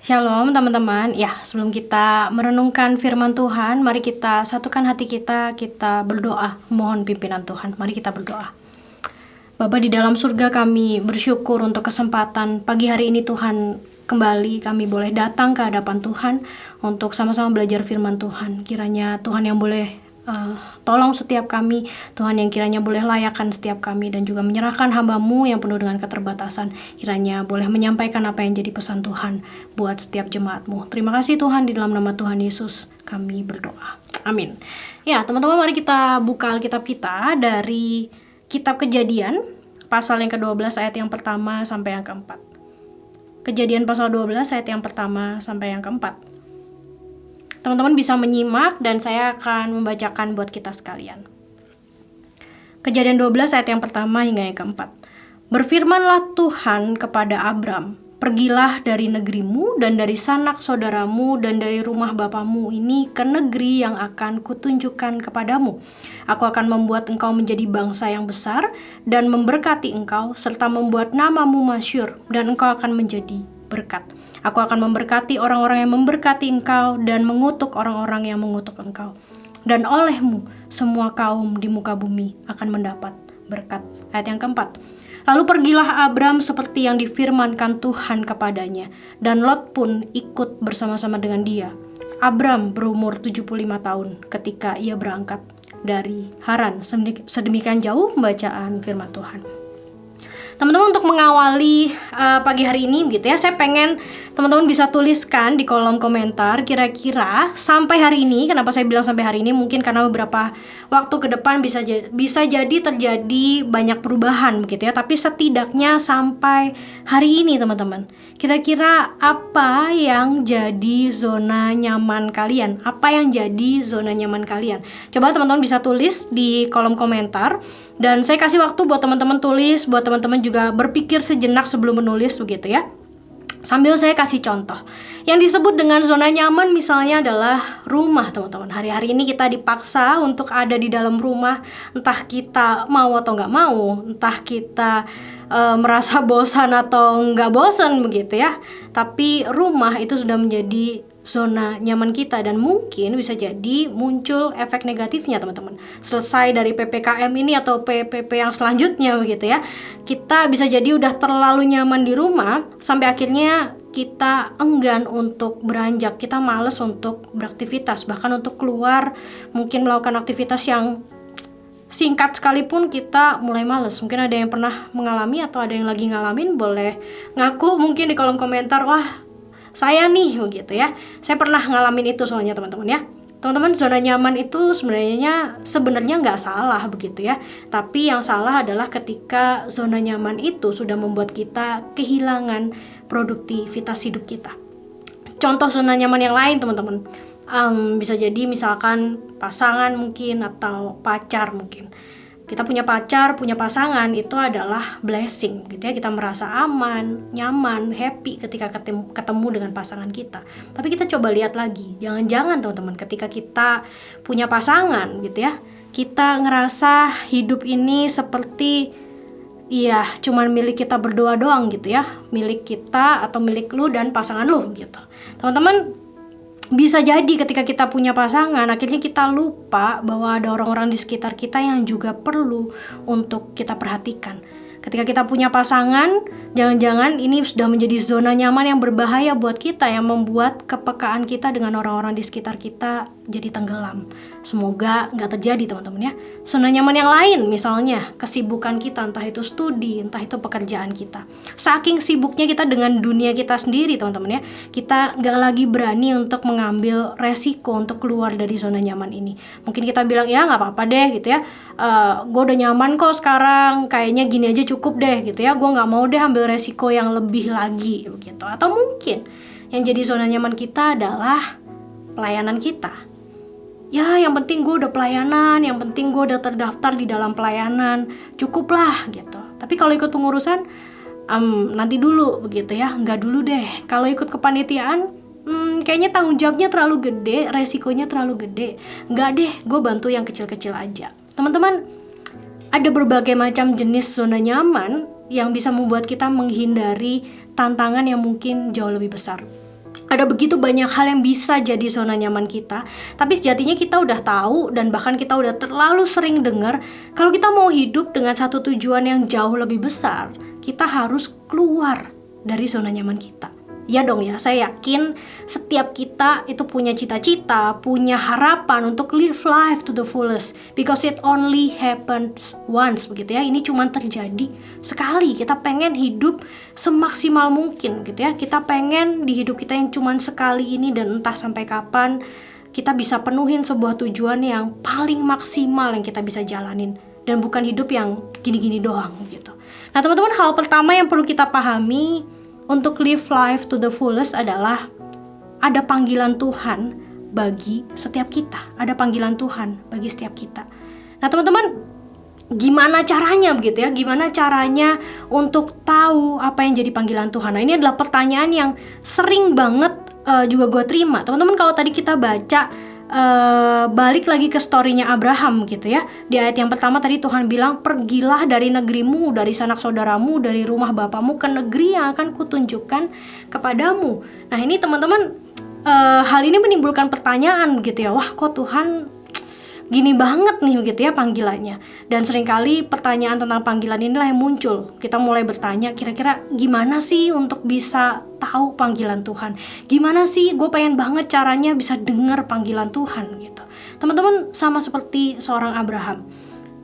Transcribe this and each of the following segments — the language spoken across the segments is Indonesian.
Shalom teman-teman. Ya, sebelum kita merenungkan firman Tuhan, mari kita satukan hati kita berdoa, mohon pimpinan Tuhan. Mari kita berdoa. Bapa di dalam surga, kami bersyukur untuk kesempatan pagi hari ini Tuhan, kembali kami boleh datang ke hadapan Tuhan untuk sama-sama belajar firman Tuhan. Kiranya Tuhan yang boleh tolong setiap kami, Tuhan yang kiranya boleh layakkan setiap kami, dan juga menyerahkan hamba-Mu yang penuh dengan keterbatasan, kiranya boleh menyampaikan apa yang jadi pesan Tuhan buat setiap jemaat-Mu. Terima kasih Tuhan, di dalam nama Tuhan Yesus kami berdoa, amin. Ya teman-teman, mari kita buka Alkitab kita dari kitab Kejadian pasal yang ke-12 ayat yang pertama sampai yang keempat. Kejadian pasal 12 ayat yang pertama sampai yang keempat. Teman-teman bisa menyimak dan saya akan membacakan buat kita sekalian. Kejadian 12 ayat yang pertama hingga yang keempat. Berfirmanlah Tuhan kepada Abram, pergilah dari negerimu dan dari sanak saudaramu dan dari rumah bapamu ini ke negeri yang akan kutunjukkan kepadamu. Aku akan membuat engkau menjadi bangsa yang besar dan memberkati engkau serta membuat namamu masyhur dan engkau akan menjadi berkat. Aku akan memberkati orang-orang yang memberkati engkau dan mengutuk orang-orang yang mengutuk engkau. Dan olehmu semua kaum di muka bumi akan mendapat berkat. Ayat yang keempat. Lalu pergilah Abram seperti yang difirmankan Tuhan kepadanya, dan Lot pun ikut bersama-sama dengan dia. Abram berumur 75 tahun ketika ia berangkat dari Haran. Sedemikian jauh bacaan firman Tuhan. Teman-teman, untuk mengawali pagi hari ini gitu ya, saya pengen teman-teman bisa tuliskan di kolom komentar kira-kira sampai hari ini. Kenapa saya bilang sampai hari ini? Mungkin karena beberapa waktu ke depan bisa jadi terjadi banyak perubahan begitu ya. Tapi setidaknya sampai hari ini teman-teman, kira-kira apa yang jadi zona nyaman kalian? Apa yang jadi zona nyaman kalian? Coba teman-teman bisa tulis di kolom komentar. Dan saya kasih waktu buat teman-teman tulis, buat teman-teman juga berpikir sejenak sebelum menulis begitu ya. Sambil saya kasih contoh. Yang disebut dengan zona nyaman misalnya adalah rumah teman-teman. Hari-hari ini kita dipaksa untuk ada di dalam rumah, entah kita mau atau nggak mau, entah kita merasa bosan atau nggak bosan begitu ya. Tapi rumah itu sudah menjadi zona nyaman kita, dan mungkin bisa jadi muncul efek negatifnya teman-teman. Selesai dari PPKM ini atau PPP yang selanjutnya begitu ya, kita bisa jadi udah terlalu nyaman di rumah sampai akhirnya kita enggan untuk beranjak, kita males untuk beraktivitas, bahkan untuk keluar, mungkin melakukan aktivitas yang singkat sekalipun kita mulai males. Mungkin ada yang pernah mengalami atau ada yang lagi ngalamin, boleh ngaku mungkin di kolom komentar, wah saya nih begitu ya. Saya pernah ngalamin itu soalnya teman-teman ya. Teman-teman, zona nyaman itu sebenarnya nggak salah begitu ya. Tapi yang salah adalah ketika zona nyaman itu sudah membuat kita kehilangan produktivitas hidup kita. Contoh zona nyaman yang lain teman-teman, bisa jadi misalkan pasangan mungkin atau pacar mungkin. Kita punya pacar, punya pasangan, itu adalah blessing gitu ya. Kita merasa aman, nyaman, happy ketika ketemu dengan pasangan kita. Tapi kita coba lihat lagi, jangan-jangan teman-teman ketika kita punya pasangan gitu ya, kita ngerasa hidup ini seperti ya cuman milik kita berdua doang gitu ya, milik kita atau milik lu dan pasangan lu gitu. Teman-teman, bisa jadi ketika kita punya pasangan, akhirnya kita lupa bahwa ada orang-orang di sekitar kita yang juga perlu untuk kita perhatikan. Ketika kita punya pasangan, jangan-jangan ini sudah menjadi zona nyaman yang berbahaya buat kita, yang membuat kepekaan kita dengan orang-orang di sekitar kita jadi tenggelam. Semoga nggak terjadi teman-teman ya. Zona nyaman yang lain misalnya kesibukan kita, entah itu studi, entah itu pekerjaan kita. Saking sibuknya kita dengan dunia kita sendiri teman-teman ya, kita nggak lagi berani untuk mengambil resiko untuk keluar dari zona nyaman ini. Mungkin kita bilang ya nggak apa-apa deh gitu ya, gue udah nyaman kok sekarang, kayaknya gini aja cukup deh gitu ya, gue nggak mau deh ambil resiko yang lebih lagi gitu. Atau mungkin yang jadi zona nyaman kita adalah pelayanan kita. Ya yang penting gue udah pelayanan, yang penting gue udah terdaftar di dalam pelayanan, cukuplah gitu. Tapi kalau ikut pengurusan nanti dulu begitu ya, nggak dulu deh. Kalau ikut kepanitiaan kayaknya tanggung jawabnya terlalu gede, resikonya terlalu gede, nggak deh, gue bantu yang kecil-kecil aja. Teman-teman, ada berbagai macam jenis zona nyaman yang bisa membuat kita menghindari tantangan yang mungkin jauh lebih besar. Ada begitu banyak hal yang bisa jadi zona nyaman kita, tapi sejatinya kita udah tahu dan bahkan kita udah terlalu sering dengar kalau kita mau hidup dengan satu tujuan yang jauh lebih besar, kita harus keluar dari zona nyaman kita. Ya dong ya, saya yakin setiap kita itu punya cita-cita, punya harapan untuk live life to the fullest, because it only happens once, begitu ya. Ini cuma terjadi sekali. Kita pengen hidup semaksimal mungkin, gitu ya. Kita pengen di hidup kita yang cuma sekali ini, dan entah sampai kapan kita bisa penuhin sebuah tujuan yang paling maksimal yang kita bisa jalanin, dan bukan hidup yang gini-gini doang gitu. Nah teman-teman, hal pertama yang perlu kita pahami untuk live life to the fullest adalah ada panggilan Tuhan bagi setiap kita. Ada panggilan Tuhan bagi setiap kita. Nah teman-teman, gimana caranya begitu ya? Gimana caranya untuk tahu apa yang jadi panggilan Tuhan? Nah ini adalah pertanyaan yang sering banget juga gue terima. Teman-teman, kalau tadi kita baca balik lagi ke story-nya Abraham gitu ya. Di ayat yang pertama tadi Tuhan bilang, pergilah dari negerimu, dari sanak saudaramu, dari rumah bapamu ke negeri yang akan kutunjukkan kepadamu. Nah ini teman-teman, hal ini menimbulkan pertanyaan begitu ya. Wah, kok Tuhan gini banget nih begitu ya panggilannya. Dan seringkali pertanyaan tentang panggilan inilah yang muncul. Kita mulai bertanya, kira-kira gimana sih untuk bisa tahu panggilan Tuhan? Gimana sih gue pengen banget caranya bisa dengar panggilan Tuhan gitu. Teman-teman, sama seperti seorang Abraham,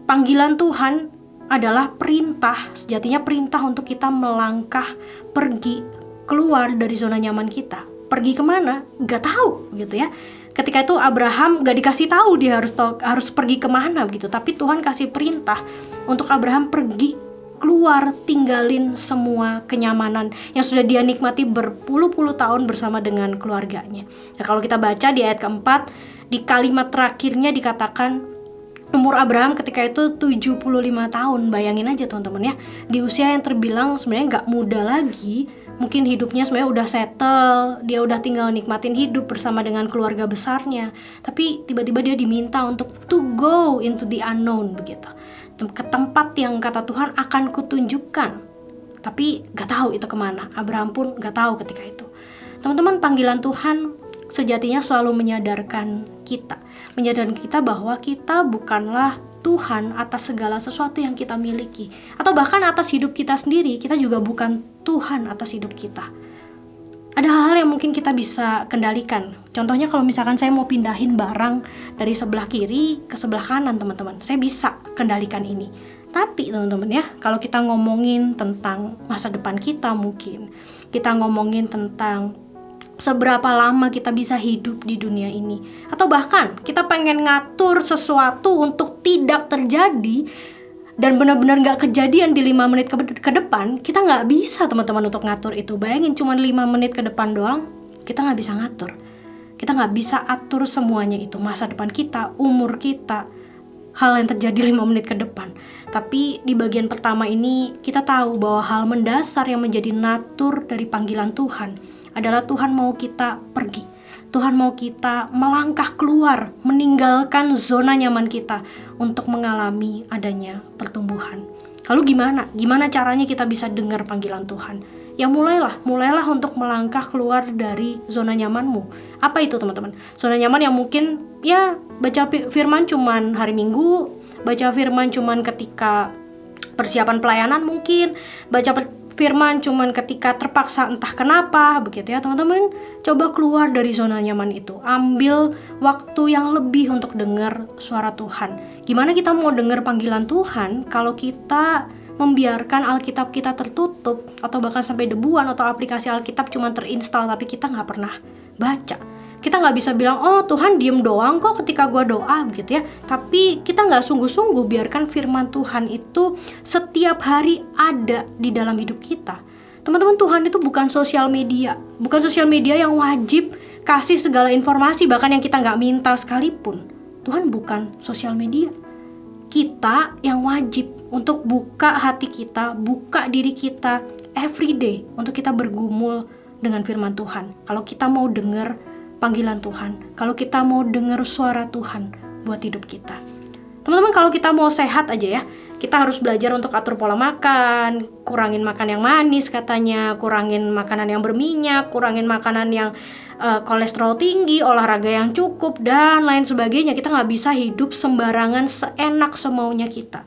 panggilan Tuhan adalah perintah, sejatinya perintah untuk kita melangkah, pergi, keluar dari zona nyaman kita. Pergi kemana? Gak tahu gitu ya. Ketika itu Abraham gak dikasih tahu dia harus pergi kemana gitu, tapi Tuhan kasih perintah untuk Abraham pergi, keluar, tinggalin semua kenyamanan yang sudah dia nikmati berpuluh-puluh tahun bersama dengan keluarganya. Nah kalau kita baca di ayat keempat, di kalimat terakhirnya dikatakan umur Abraham ketika itu 75 tahun. Bayangin aja teman-teman ya, di usia yang terbilang sebenarnya gak muda lagi. Mungkin hidupnya sebenarnya udah settle, dia udah tinggal nikmatin hidup bersama dengan keluarga besarnya. Tapi tiba-tiba dia diminta untuk to go into the unknown begitu. Ke tempat yang kata Tuhan akan kutunjukkan. Tapi gak tahu itu kemana. Abraham pun gak tahu ketika itu. Teman-teman, panggilan Tuhan sejatinya selalu menyadarkan kita. Menyadarkan kita bahwa kita bukanlah Tuhan atas segala sesuatu yang kita miliki, atau bahkan atas hidup kita sendiri. Kita juga bukan Tuhan atas hidup kita. Ada hal-hal yang mungkin kita bisa kendalikan. Contohnya kalau misalkan saya mau pindahin barang dari sebelah kiri ke sebelah kanan, teman-teman, saya bisa kendalikan ini. Tapi teman-teman ya, kalau kita ngomongin tentang masa depan kita, mungkin kita ngomongin tentang seberapa lama kita bisa hidup di dunia ini, atau bahkan kita pengen ngatur sesuatu untuk tidak terjadi dan benar-benar gak kejadian di 5 menit ke depan, kita gak bisa teman-teman untuk ngatur itu. Bayangin cuma 5 menit ke depan doang, kita gak bisa ngatur. Kita gak bisa atur semuanya itu, masa depan kita, umur kita, hal yang terjadi 5 menit ke depan. Tapi di bagian pertama ini kita tahu bahwa hal mendasar yang menjadi natur dari panggilan Tuhan adalah Tuhan mau kita pergi. Tuhan mau kita melangkah keluar, meninggalkan zona nyaman kita untuk mengalami adanya pertumbuhan. Lalu gimana? Gimana caranya kita bisa dengar panggilan Tuhan? Ya mulailah untuk melangkah keluar dari zona nyamanmu. Apa itu teman-teman? Zona nyaman yang mungkin ya baca firman cuman hari Minggu, baca firman cuman ketika persiapan pelayanan mungkin, baca firman cuman ketika terpaksa entah kenapa begitu ya teman-teman. Coba keluar dari zona nyaman itu. Ambil waktu yang lebih untuk dengar suara Tuhan. Gimana kita mau dengar panggilan Tuhan kalau kita membiarkan Alkitab kita tertutup, atau bahkan sampai debuan, atau aplikasi Alkitab cuma terinstall tapi kita gak pernah baca. Kita gak bisa bilang, oh Tuhan diem doang kok ketika gue doa gitu ya. Tapi kita gak sungguh-sungguh biarkan firman Tuhan itu setiap hari ada di dalam hidup kita. Teman-teman, Tuhan itu bukan sosial media. Bukan sosial media yang wajib kasih segala informasi, bahkan yang kita gak minta sekalipun. Tuhan bukan sosial media. Kita yang wajib untuk buka hati kita, buka diri kita everyday untuk kita bergumul dengan firman Tuhan. Kalau kita mau dengar panggilan Tuhan, kalau kita mau dengar suara Tuhan buat hidup kita. Teman-teman, kalau kita mau sehat aja ya, Kita harus belajar untuk atur pola makan, kurangin makan yang manis katanya, kurangin makanan yang berminyak, kurangin makanan yang kolesterol tinggi, olahraga yang cukup, dan lain sebagainya. Kita nggak bisa hidup sembarangan seenak semaunya kita.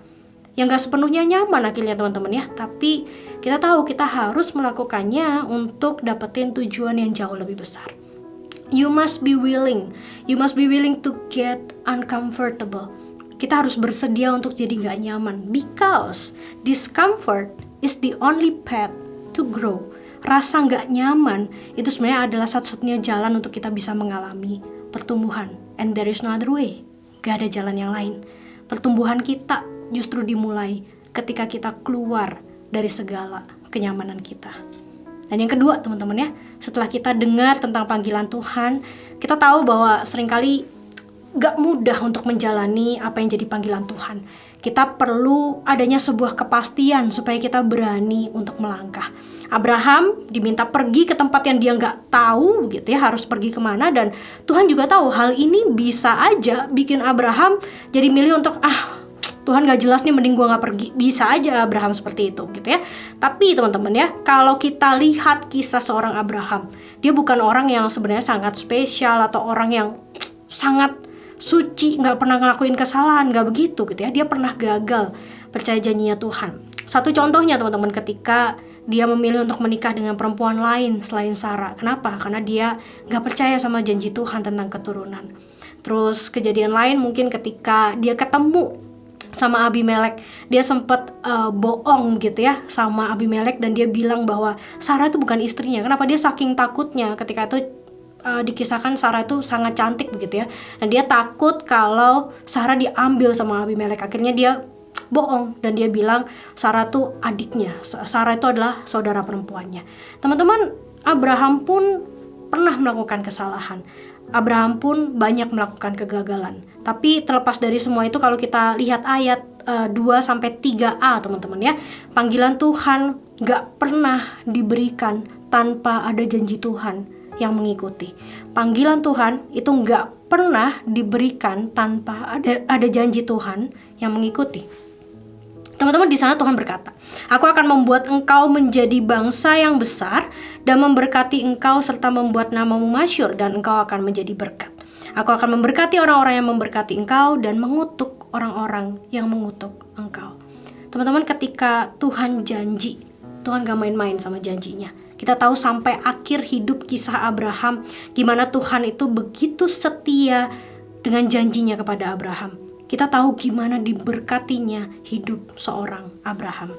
Yang nggak sepenuhnya nyaman akhirnya teman-teman ya. Tapi kita tahu kita harus melakukannya untuk dapetin tujuan yang jauh lebih besar. You must be willing to get uncomfortable. Kita harus bersedia untuk jadi gak nyaman, because discomfort is the only path to grow. Rasa gak nyaman itu sebenarnya adalah satu-satunya jalan untuk kita bisa mengalami pertumbuhan. And there is no other way. Gak ada jalan yang lain. Pertumbuhan kita justru dimulai ketika kita keluar dari segala kenyamanan kita. Dan yang kedua teman-teman ya, setelah kita dengar tentang panggilan Tuhan, kita tahu bahwa seringkali gak mudah untuk menjalani apa yang jadi panggilan Tuhan. Kita perlu adanya sebuah kepastian supaya kita berani untuk melangkah. Abraham diminta pergi ke tempat yang dia gak tahu gitu ya, harus pergi kemana, dan Tuhan juga tahu hal ini bisa aja bikin Abraham jadi milih untuk Tuhan gak jelas nih, mending gue gak pergi. Bisa aja Abraham seperti itu gitu ya. Tapi teman-teman ya, kalau kita lihat kisah seorang Abraham, dia bukan orang yang sebenarnya sangat spesial atau orang yang sangat suci, gak pernah ngelakuin kesalahan, gak begitu gitu ya. Dia pernah gagal percaya janjinya Tuhan. Satu contohnya teman-teman, ketika dia memilih untuk menikah dengan perempuan lain selain Sarah. Kenapa? Karena dia gak percaya sama janji Tuhan tentang keturunan. Terus kejadian lain mungkin ketika dia ketemu sama Abimelek, dia sempat bohong gitu ya sama Abimelek, dan dia bilang bahwa Sarah itu bukan istrinya. Kenapa? Dia saking takutnya. Ketika itu dikisahkan Sarah itu sangat cantik begitu ya, dan dia takut kalau Sarah diambil sama Abimelek. Akhirnya dia bohong dan dia bilang Sarah itu adiknya, Sarah itu adalah saudara perempuannya. Teman-teman, Abraham pun pernah melakukan kesalahan. Abraham pun banyak melakukan kegagalan. Tapi terlepas dari semua itu, kalau kita lihat ayat 2-3a teman-teman ya, panggilan Tuhan gak pernah diberikan tanpa ada janji Tuhan yang mengikuti. Panggilan Tuhan itu gak pernah diberikan tanpa ada janji Tuhan yang mengikuti. Teman-teman, di sana Tuhan berkata, "Aku akan membuat engkau menjadi bangsa yang besar dan memberkati engkau serta membuat namamu masyhur, dan engkau akan menjadi berkat. Aku akan memberkati orang-orang yang memberkati engkau dan mengutuk orang-orang yang mengutuk engkau." Teman-teman, ketika Tuhan janji, Tuhan gak main-main sama janjinya. Kita tahu sampai akhir hidup kisah Abraham, gimana Tuhan itu begitu setia dengan janjinya kepada Abraham. Kita tahu gimana diberkatinya hidup seorang Abraham.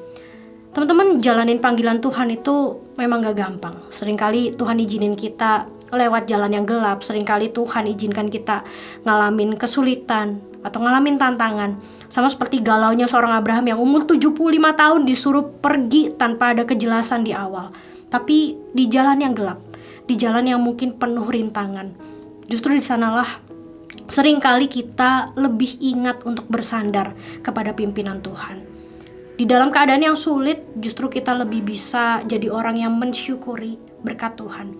Teman-teman, jalanin panggilan Tuhan itu memang gak gampang. Seringkali Tuhan izinin kita lewat jalan yang gelap. Seringkali Tuhan izinkan kita ngalamin kesulitan atau ngalamin tantangan. Sama seperti galaunya seorang Abraham yang umur 75 tahun disuruh pergi tanpa ada kejelasan di awal. Tapi di jalan yang gelap, di jalan yang mungkin penuh rintangan, justru di sanalah seringkali kita lebih ingat untuk bersandar kepada pimpinan Tuhan. Di dalam keadaan yang sulit, justru kita lebih bisa jadi orang yang mensyukuri berkat Tuhan.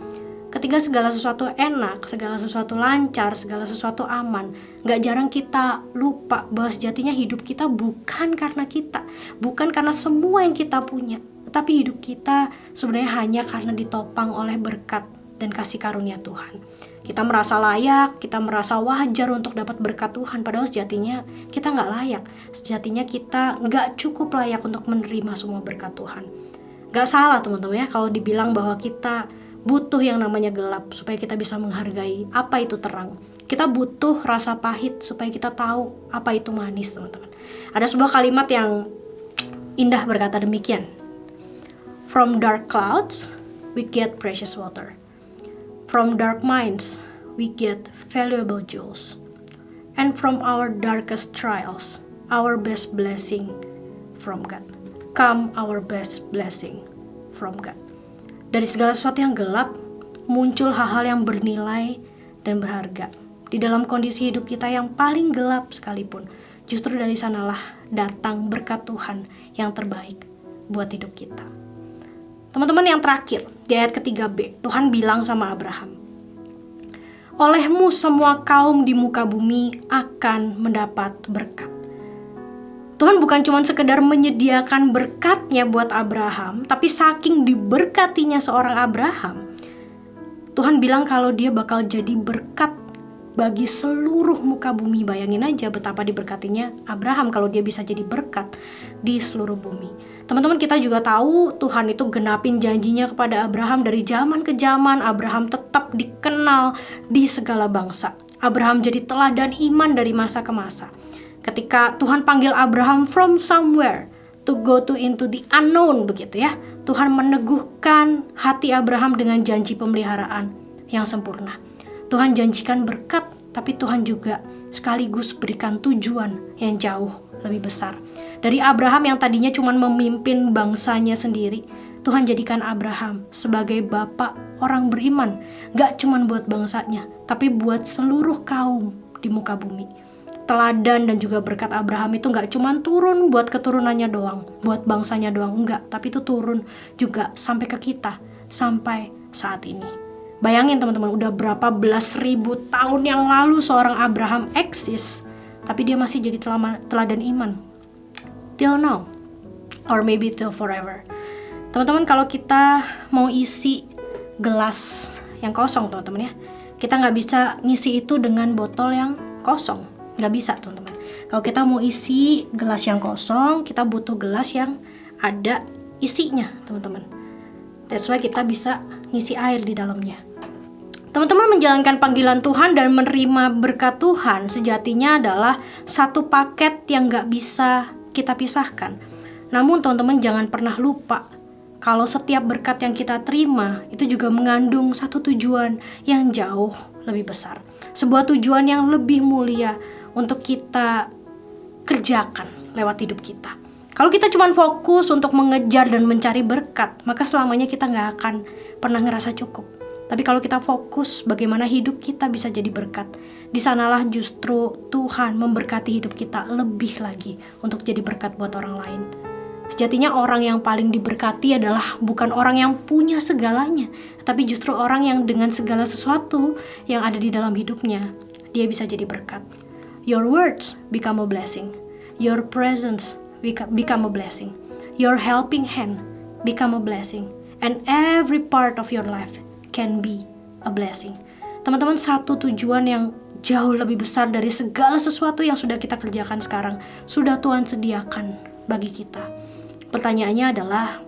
Ketika segala sesuatu enak, segala sesuatu lancar, segala sesuatu aman, gak jarang kita lupa bahwa sejatinya hidup kita bukan karena kita, bukan karena semua yang kita punya, tapi hidup kita sebenarnya hanya karena ditopang oleh berkat dan kasih karunia Tuhan. Kita merasa layak, kita merasa wajar untuk dapat berkat Tuhan, padahal sejatinya kita gak layak. Sejatinya kita gak cukup layak untuk menerima semua berkat Tuhan. Gak salah teman-teman ya kalau dibilang bahwa kita butuh yang namanya gelap supaya kita bisa menghargai apa itu terang. Kita butuh rasa pahit supaya kita tahu apa itu manis, teman-teman. Ada sebuah kalimat yang indah berkata demikian. From dark clouds we get precious water. From dark minds we get valuable jewels. And from our darkest trials, our best blessing from God. Come our best blessing from God. Dari segala sesuatu yang gelap, muncul hal-hal yang bernilai dan berharga. Di dalam kondisi hidup kita yang paling gelap sekalipun, justru dari sanalah datang berkat Tuhan yang terbaik buat hidup kita. Teman-teman, yang terakhir, di ayat ketiga B, Tuhan bilang sama Abraham, "Olehmu semua kaum di muka bumi akan mendapat berkat." Tuhan bukan cuma sekedar menyediakan berkatnya buat Abraham, tapi saking diberkatinya seorang Abraham, Tuhan bilang kalau dia bakal jadi berkat bagi seluruh muka bumi. Bayangin aja betapa diberkatinya Abraham kalau dia bisa jadi berkat di seluruh bumi. Teman-teman, kita juga tahu Tuhan itu genapin janjinya kepada Abraham dari zaman ke zaman. Abraham tetap dikenal di segala bangsa. Abraham jadi teladan iman dari masa ke masa. Ketika Tuhan panggil Abraham from somewhere to go to into the unknown, begitu ya, Tuhan meneguhkan hati Abraham dengan janji pemeliharaan yang sempurna. Tuhan janjikan berkat, tapi Tuhan juga sekaligus berikan tujuan yang jauh lebih besar. Dari Abraham yang tadinya cuma memimpin bangsanya sendiri, Tuhan jadikan Abraham sebagai bapak orang beriman. Gak cuma buat bangsanya, tapi buat seluruh kaum di muka bumi. Teladan dan juga berkat Abraham itu gak cuma turun buat keturunannya doang, buat bangsanya doang, enggak, tapi itu turun juga sampai ke kita, sampai saat ini. Bayangin teman-teman, udah berapa belas ribu tahun yang lalu seorang Abraham eksis, tapi dia masih jadi teladan iman till now, or maybe till forever. Teman-teman, kalau kita mau isi gelas yang kosong teman-teman ya, kita gak bisa ngisi itu dengan botol yang kosong. Gak bisa teman-teman. Kalau kita mau isi gelas yang kosong, kita butuh gelas yang ada isinya teman-teman. That's why kita bisa ngisi air di dalamnya. Teman-teman, menjalankan panggilan Tuhan dan menerima berkat Tuhan sejatinya adalah satu paket yang gak bisa kita pisahkan. Namun teman-teman jangan pernah lupa kalau setiap berkat yang kita terima itu juga mengandung satu tujuan yang jauh lebih besar. Sebuah tujuan yang lebih mulia untuk kita kerjakan lewat hidup kita. Kalau kita cuma fokus untuk mengejar dan mencari berkat, maka selamanya kita gak akan pernah ngerasa cukup. Tapi kalau kita fokus bagaimana hidup kita bisa jadi berkat, di sanalah justru Tuhan memberkati hidup kita lebih lagi untuk jadi berkat buat orang lain. Sejatinya orang yang paling diberkati adalah bukan orang yang punya segalanya, tapi justru orang yang dengan segala sesuatu yang ada di dalam hidupnya, dia bisa jadi berkat. Your words become a blessing. Your presence become a blessing. Your helping hand become a blessing. And every part of your life can be a blessing. Teman-teman, satu tujuan yang jauh lebih besar dari segala sesuatu yang sudah kita kerjakan sekarang, sudah Tuhan sediakan bagi kita. Pertanyaannya adalah,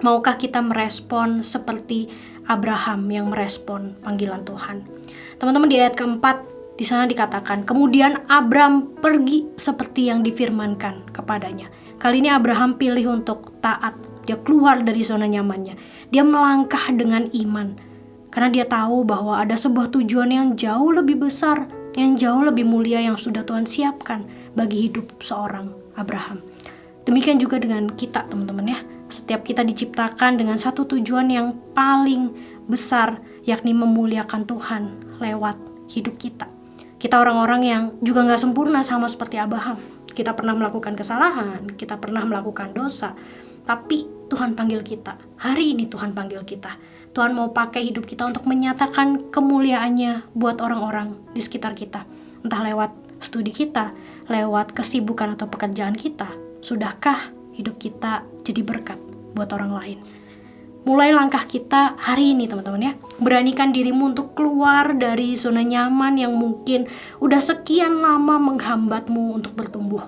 maukah kita merespon seperti Abraham yang merespon panggilan Tuhan? Teman-teman, di ayat keempat, di sana dikatakan, kemudian Abram pergi seperti yang difirmankan kepadanya. Kali ini Abraham pilih untuk taat. Dia keluar dari zona nyamannya. Dia melangkah dengan iman. Karena dia tahu bahwa ada sebuah tujuan yang jauh lebih besar, yang jauh lebih mulia yang sudah Tuhan siapkan bagi hidup seorang Abraham. Demikian juga dengan kita teman-teman ya. Setiap kita diciptakan dengan satu tujuan yang paling besar, yakni memuliakan Tuhan lewat hidup kita. Kita orang-orang yang juga gak sempurna sama seperti Abraham. Kita pernah melakukan kesalahan, kita pernah melakukan dosa. Tapi Tuhan panggil kita. Hari ini Tuhan panggil kita. Tuhan mau pakai hidup kita untuk menyatakan kemuliaannya buat orang-orang di sekitar kita. Entah lewat studi kita, lewat kesibukan atau pekerjaan kita. Sudahkah hidup kita jadi berkat buat orang lain? Mulai langkah kita hari ini teman-teman ya. Beranikan dirimu untuk keluar dari zona nyaman yang mungkin udah sekian lama menghambatmu untuk bertumbuh.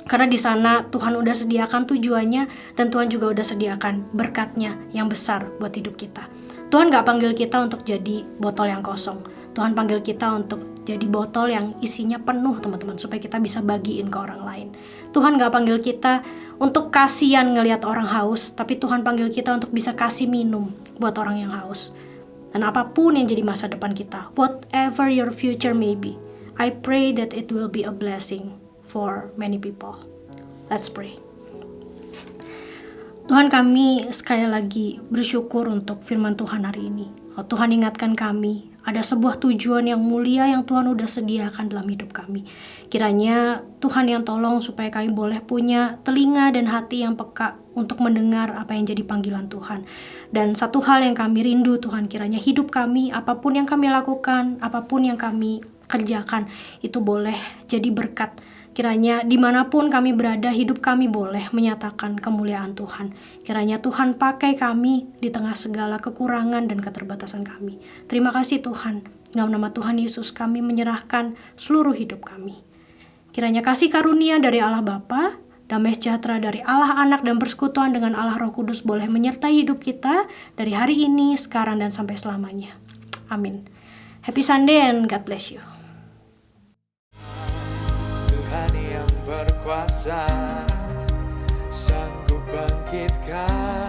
Karena di sana Tuhan udah sediakan tujuannya dan Tuhan juga udah sediakan berkatnya yang besar buat hidup kita. Tuhan gak panggil kita untuk jadi botol yang kosong. Tuhan panggil kita untuk jadi botol yang isinya penuh teman-teman, supaya kita bisa bagiin ke orang lain. Tuhan gak panggil kita untuk kasihan ngelihat orang haus, tapi Tuhan panggil kita untuk bisa kasih minum buat orang yang haus. Dan apapun yang jadi masa depan kita, whatever your future may be, I pray that it will be a blessing for many people. Let's pray. Tuhan, kami sekali lagi bersyukur untuk firman Tuhan hari ini. Tuhan ingatkan kami, ada sebuah tujuan yang mulia yang Tuhan udah sediakan dalam hidup kami. Kiranya Tuhan yang tolong supaya kami boleh punya telinga dan hati yang peka untuk mendengar apa yang jadi panggilan Tuhan. Dan satu hal yang kami rindu Tuhan, kiranya hidup kami, apapun yang kami lakukan, apapun yang kami kerjakan, itu boleh jadi berkat. Kiranya dimanapun kami berada, hidup kami boleh menyatakan kemuliaan Tuhan. Kiranya Tuhan pakai kami di tengah segala kekurangan dan keterbatasan kami. Terima kasih Tuhan. Dalam nama Tuhan Yesus kami menyerahkan seluruh hidup kami. Kiranya kasih karunia dari Allah Bapa, damai sejahtera dari Allah Anak, dan persekutuan dengan Allah Roh Kudus boleh menyertai hidup kita dari hari ini, sekarang, dan sampai selamanya. Amin. Happy Sunday and God bless you. Tuhan yang berkuasa, sanggup bangkitkan